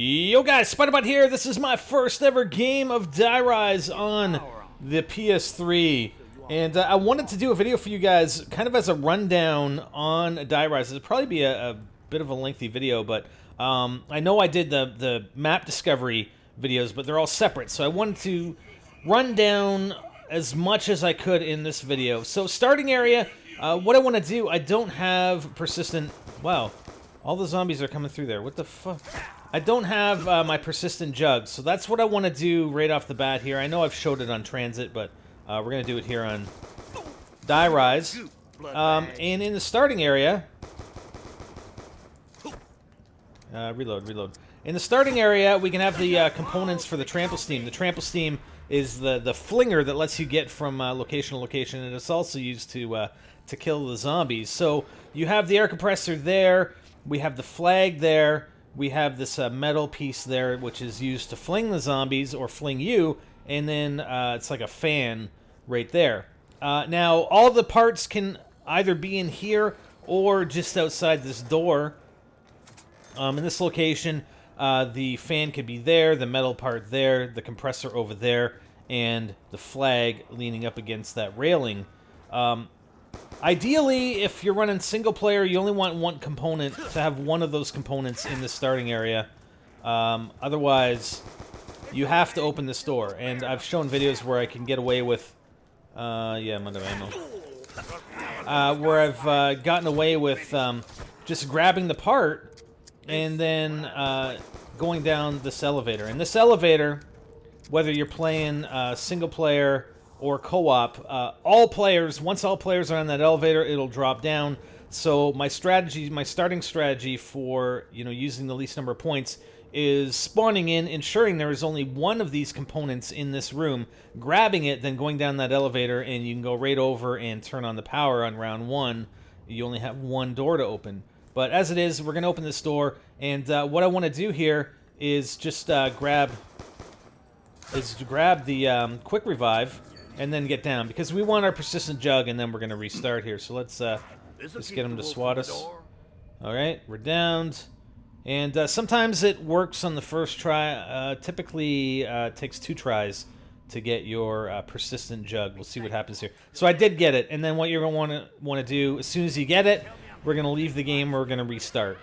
Yo guys, Spiderbot here. This is my first ever game of Die Rise on the PS3. And I wanted to do a video for you guys kind of as a rundown on Die Rise. It'll probably be a bit of a lengthy video, but I know I did the map discovery videos, but they're all separate. So I wanted to run down as much as I could in this video. So starting area, what I want to do, I don't have persistent... Wow, all the zombies are coming through there. What the fuck? I don't have my persistent jug, so that's what I want to do right off the bat here. I know I've showed it on Transit, but we're going to do it here on Die Rise. And in the starting area... reload. In the starting area, we can have the components for the trample steam. The trample steam is the flinger that lets you get from location to location, and it's also used to kill the zombies. So you have the air compressor there, we have the flag there, we have this metal piece there, which is used to fling the zombies, or fling you, and then it's like a fan right there. Now, all the parts can either be in here, or just outside this door. In this location, the fan could be there, the metal part there, the compressor over there, and the flag leaning up against that railing. Ideally, if you're running single player, you only want one component to have one of those components in the starting area. Otherwise, you have to open this door. And I've shown videos where I can get away with... yeah, I'm out of ammo. Where I've gotten away with just grabbing the part and then going down this elevator. And this elevator, whether you're playing single player or co-op, once all players are on that elevator, it'll drop down. So my starting strategy for using the least number of points is spawning in, ensuring there is only one of these components in this room, grabbing it, then going down that elevator, and you can go right over and turn on the power on round one. You only have one door to open. But as it is, we're going to open this door, and what I want to do here is just grab the quick revive and then get down, because we want our persistent jug, and then we're going to restart here. So let's just get him to swat us. Alright, we're downed. And sometimes it works on the first try. Typically, it takes 2 tries to get your persistent jug. We'll see what happens here. So I did get it, and then what you're going to want to do, as soon as you get it, we're going to leave the game, we're going to restart.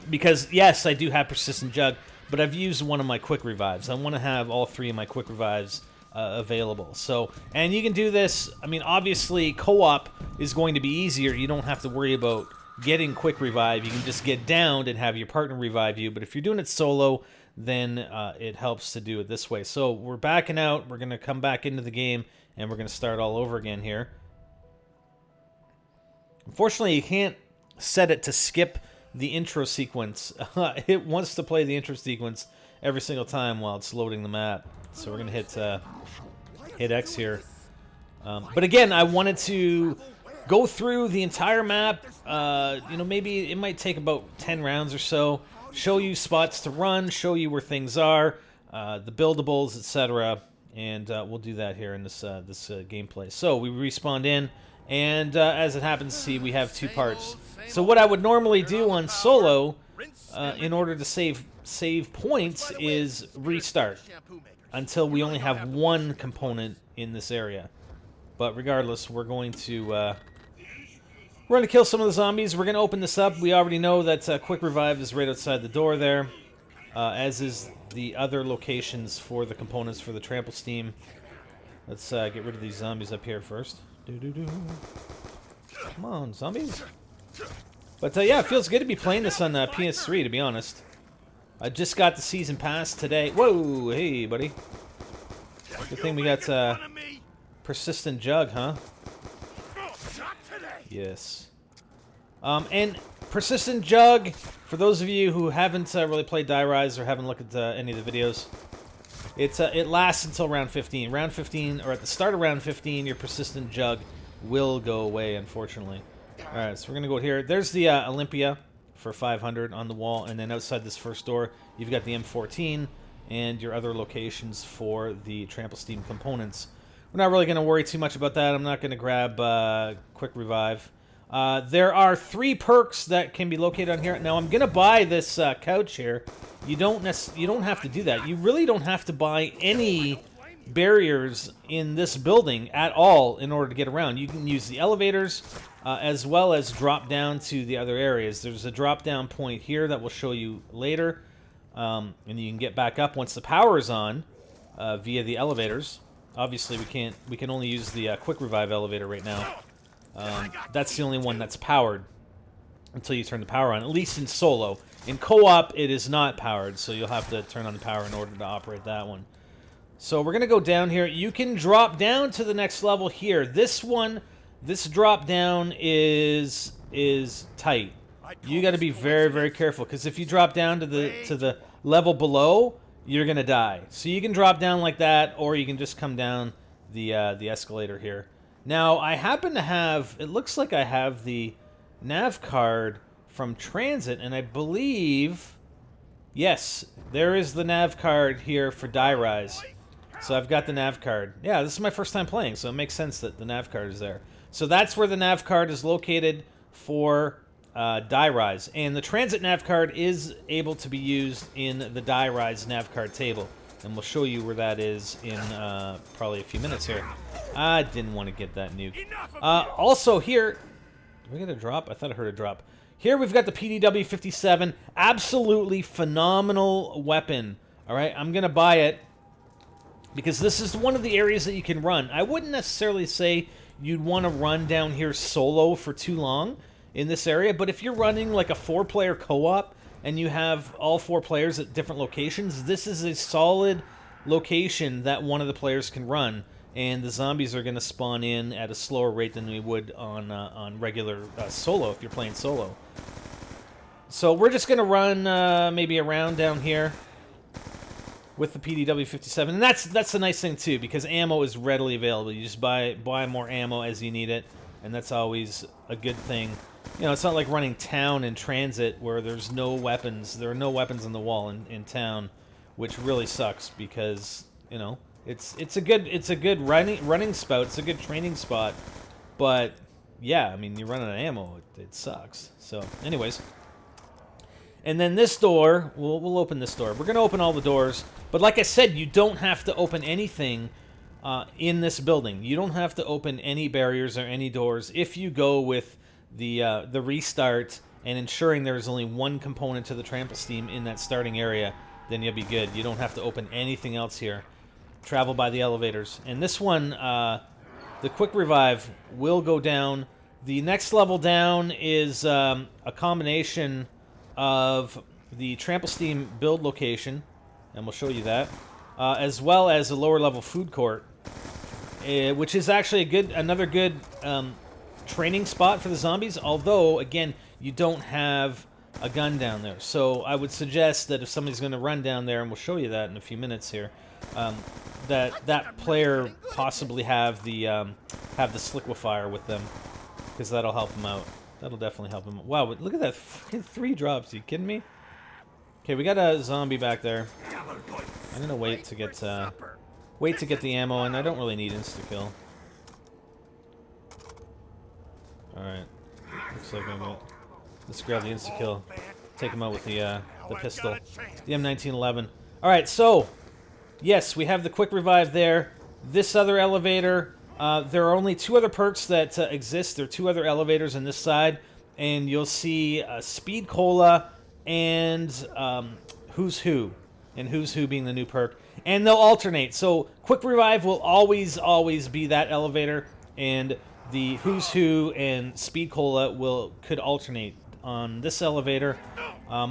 Because, yes, I do have persistent jug, but I've used one of my quick revives. I want to have all 3 of my quick revives available. So, and you can do this, I mean, obviously, co-op is going to be easier. You don't have to worry about getting quick revive. You can just get downed and have your partner revive you. But if you're doing it solo, then it helps to do it this way. So we're backing out. We're going to come back into the game, and we're going to start all over again here. Unfortunately, you can't set it to skip the intro sequence. It wants to play the intro sequence every single time while it's loading the map. So we're going to hit X here. But again, I wanted to go through the entire map. Maybe it might take about 10 rounds or so. Show you spots to run, show you where things are, the buildables, etc. And we'll do that here in this gameplay. So we respawned in, and as it happens, see, we have 2 parts. So what I would normally do on solo, in order to save points, is restart until we only have one component in this area. But regardless, we're going to kill some of the zombies. We're going to open this up. We already know that quick revive is right outside the door there, as is the other locations for the components for the trample steam. Let's get rid of these zombies up here first. Come on, zombies. But yeah, it feels good to be playing this on PS3, to be honest. I just got the season pass today. Whoa, hey, buddy. Good thing we got persistent jug, huh? Yes. And persistent jug, for those of you who haven't really played Die Rise or haven't looked at any of the videos, it lasts until round 15. Round 15, or at the start of round 15, your persistent jug will go away, unfortunately. Alright, so we're going to go here. There's the Olympia for 500 on the wall, and then outside this first door, you've got the M14 and your other locations for the trample steam components. We're not really going to worry too much about that. I'm not going to grab quick revive. There are 3 perks that can be located on here. Now, I'm going to buy this couch here. You don't have to do that. You really don't have to buy any barriers in this building at all in order to get around. You can use the elevators as well as drop down to the other areas. There's a drop down point here that we'll show you later. And you can get back up once the power is on via the elevators. Obviously, we can only use the quick revive elevator right now. That's the only one that's powered until you turn the power on, at least in solo. In co-op, it is not powered, so you'll have to turn on the power in order to operate that one. So we're going to go down here. You can drop down to the next level here. This drop down is tight. You got to be very, very careful, because if you drop down to the level below, you're going to die. So you can drop down like that, or you can just come down the escalator here. Now, I happen to have, it looks like I have the nav card from Transit, and I believe, yes, there is the nav card here for Die Rise. So I've got the nav card. Yeah, this is my first time playing, so it makes sense that the nav card is there. So that's where the nav card is located for Die Rise. And the Transit nav card is able to be used in the Die Rise nav card table. And we'll show you where that is in probably a few minutes here. I didn't want to get that nuke. Also here, did we get a drop? I thought I heard a drop. Here we've got the PDW-57. Absolutely phenomenal weapon. All right, I'm going to buy it because this is one of the areas that you can run. I wouldn't necessarily say you'd want to run down here solo for too long in this area, but if you're running like a 4-player co-op and you have all 4 players at different locations, this is a solid location that one of the players can run, and the zombies are going to spawn in at a slower rate than we would on regular solo if you're playing solo. So we're just going to run maybe around down here with the PDW-57, and that's the nice thing too, because ammo is readily available. You just buy more ammo as you need it, and that's always a good thing. You know, it's not like running town in Transit where there's no weapons. There are no weapons on the wall in town, which really sucks because, you know, it's a good running spout. It's a good training spot, but yeah, I mean, you run out of ammo, it sucks. So, anyways, and then this door, we'll open this door. We're gonna open all the doors, but like I said, you don't have to open anything in this building. You don't have to open any barriers or any doors if you go with the restart and ensuring there is only one component to the trample steam in that starting area. Then you'll be good. You don't have to open anything else here. Travel by the elevators. And this one, the quick revive will go down. The next level down is a combination of the trample steam build location, and we'll show you that, as well as a lower level food court, which is actually another good training spot for the zombies, although, again, you don't have a gun down there. So I would suggest that if somebody's going to run down there, and we'll show you that in a few minutes here, that player possibly have the sliquifier with them, because that'll help them out. That'll definitely help them out. Wow, look at that, 3 drops. Are you kidding me? Okay, we got a zombie back there. I'm gonna wait to get the ammo, and I don't really need insta-kill. Alright. Looks like I'm gonna... Let's grab the insta-kill. Take him out with the pistol. The M1911. Alright, so... Yes, we have the quick revive there. This other elevator... there are only 2 other perks that exist. There are 2 other elevators on this side. And you'll see Speed Cola and Who's Who. And Who's Who being the new perk. And they'll alternate. So quick revive will always be that elevator. And the Who's Who and Speed Cola could alternate on this elevator,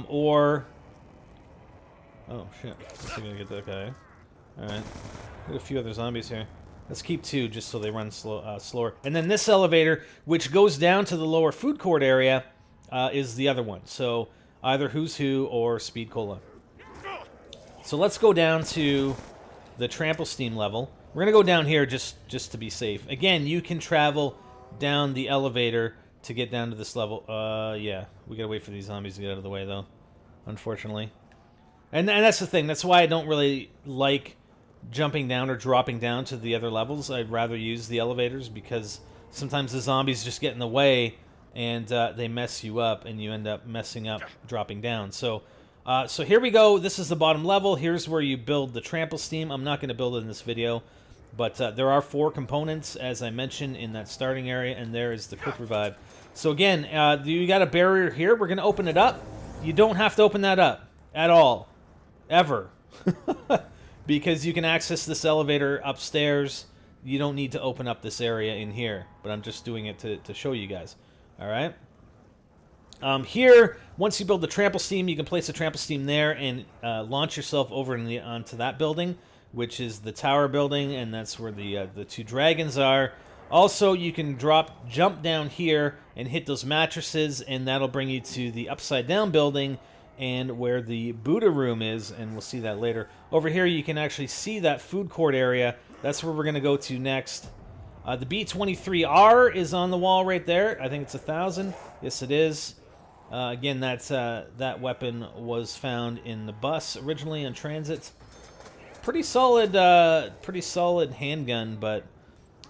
or... Oh, shit. Let's see if I can get that guy. Alright. Got a few other zombies here. Let's keep 2 just so they run slower. And then this elevator, which goes down to the lower food court area, is the other one. So either Who's Who or Speed Cola. So let's go down to the trample steam level. We're going to go down here just to be safe. Again, you can travel down the elevator to get down to this level. Yeah. We got to wait for these zombies to get out of the way, though. Unfortunately. And that's the thing. That's why I don't really like jumping down or dropping down to the other levels. I'd rather use the elevators because sometimes the zombies just get in the way and they mess you up, and you end up messing up dropping down. So so here we go. This is the bottom level. Here's where you build the trample steam. I'm not going to build it in this video, but there are 4 components, as I mentioned, in that starting area, and there is the quick revive. So again, you got a barrier here. We're going to open it up. You don't have to open that up at all, ever, because you can access this elevator upstairs. You don't need to open up this area in here, but I'm just doing it to show you guys. All right. Here, once you build the trample steam, you can place a trample steam there and launch yourself over onto that building, which is the tower building, and that's where the 2 dragons are. Also, you can jump down here and hit those mattresses, and that'll bring you to the upside down building and where the Buddha room is, and we'll see that later. Over here, you can actually see that food court area. That's where we're going to go to next. The B-23R is on the wall right there. I think it's 1,000. Yes, it is. Again, that weapon was found in the bus originally on transit. Pretty solid handgun, but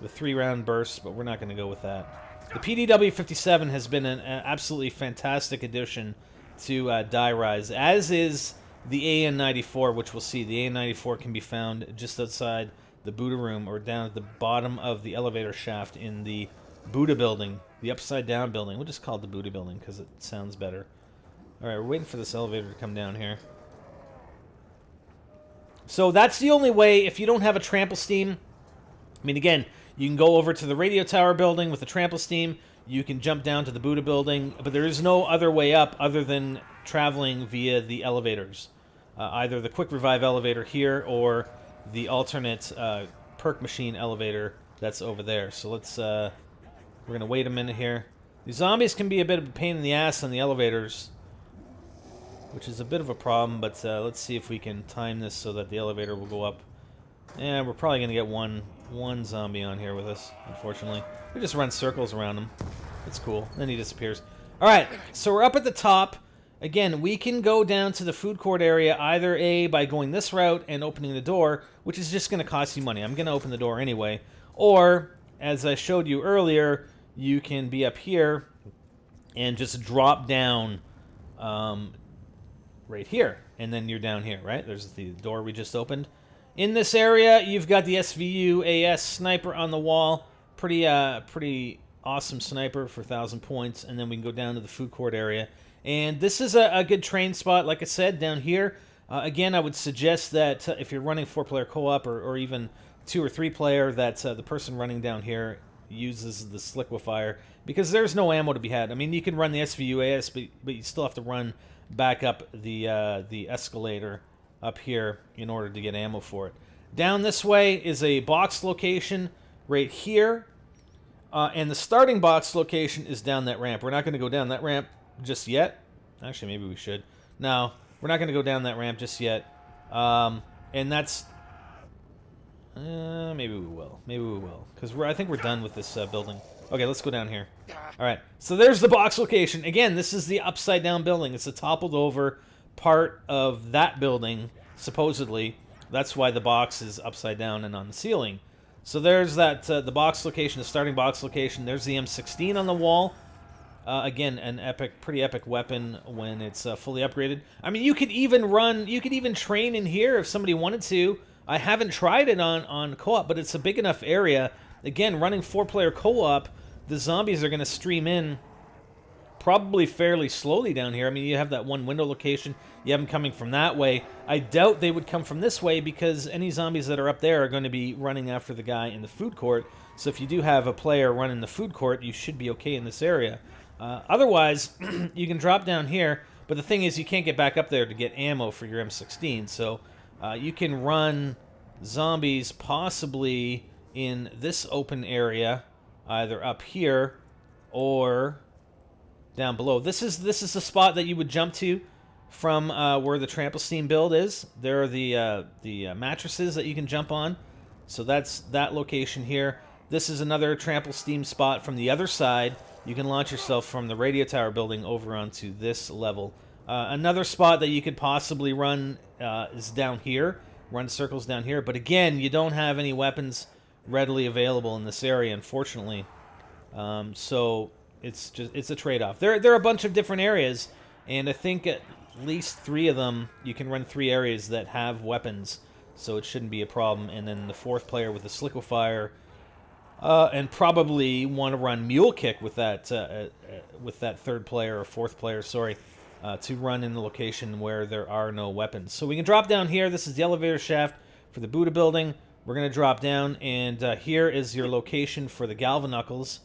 the 3-round burst. But we're not going to go with that. The PDW-57 has been an absolutely fantastic addition to Die Rise, as is the AN-94, which we'll see. The AN-94 can be found just outside the Buddha room, or down at the bottom of the elevator shaft in the Buddha building, the upside down building. We'll just call it the Buddha building because it sounds better. All right, we're waiting for this elevator to come down here. So that's the only way. If you don't have a trample steam, I mean, again, you can go over to the radio tower building with the trample steam. You can jump down to the Buddha building, but there is no other way up other than traveling via the elevators. Either the quick revive elevator here or the alternate perk machine elevator that's over there. So let's we're gonna wait a minute here. These zombies can be a bit of a pain in the ass on the elevators, which is a bit of a problem, but let's see if we can time this so that the elevator will go up. Yeah, we're probably gonna get one zombie on here with us, unfortunately. We just run circles around him. It's cool. Then he disappears. Alright, so we're up at the top. Again, we can go down to the food court area either A, by going this route and opening the door, which is just going to cost you money. I'm going to open the door anyway. Or, as I showed you earlier, you can be up here and just drop down right here. And then you're down here, right? There's the door we just opened. In this area, you've got the SVU AS sniper on the wall. Pretty awesome sniper for 1,000 points. And then we can go down to the food court area. And this is a good train spot, like I said, down here. Again, I would suggest that if you're running 4-player co-op or even 2 or 3-player, that the person running down here uses the sliquifier, because there's no ammo to be had. I mean, you can run the SVUAS, but you still have to run back up the escalator up here in order to get ammo for it. Down this way is a box location right here, and the starting box location is down that ramp. We're not going to go down that ramp just yet. Actually, maybe we should. No, we're not going to go down that ramp just yet. And that's... maybe we will. Maybe we will. Because I think we're done with this building. Okay, let's go down here. Alright, so there's the box location. Again, this is the upside down building. It's a toppled over part of that building, supposedly. That's why the box is upside down and on the ceiling. So there's that, the box location, the starting box location. There's the M16 on the wall. Again, an pretty epic weapon when it's fully upgraded. I mean, you could even train in here if somebody wanted to. I haven't tried it on co-op, but it's a big enough area. Again, running 4-player co-op, the zombies are going to stream in probably fairly slowly down here. I mean, you have that one window location. You have them coming from that way. I doubt they would come from this way, because any zombies that are up there are going to be running after the guy in the food court. So if you do have a player running the food court, you should be okay in this area. Otherwise, you can drop down here, but the thing is you can't get back up there to get ammo for your M16, so you can run zombies possibly in this open area, either up here or down below. This is the spot that you would jump to from where the trample steam build is. There are the mattresses that you can jump on, so that's that location here. This is another trample steam spot from the other side. You can launch yourself from the radio tower building over onto this level. Another spot that you could possibly run is down here. Run circles down here. But again, you don't have any weapons readily available in this area, unfortunately. So it's a trade-off. There are a bunch of different areas, and I think at least 3 of them you can run 3 areas that have weapons, so it shouldn't be a problem. And then the 4th player with the Sliquifier, and probably want to run Mule Kick with that 3rd player or 4th player, sorry, to run in the location where there are no weapons. So we can drop down here. This is the elevator shaft for the Buddha building. We're going to drop down, and here is your location for the Galvanuckles.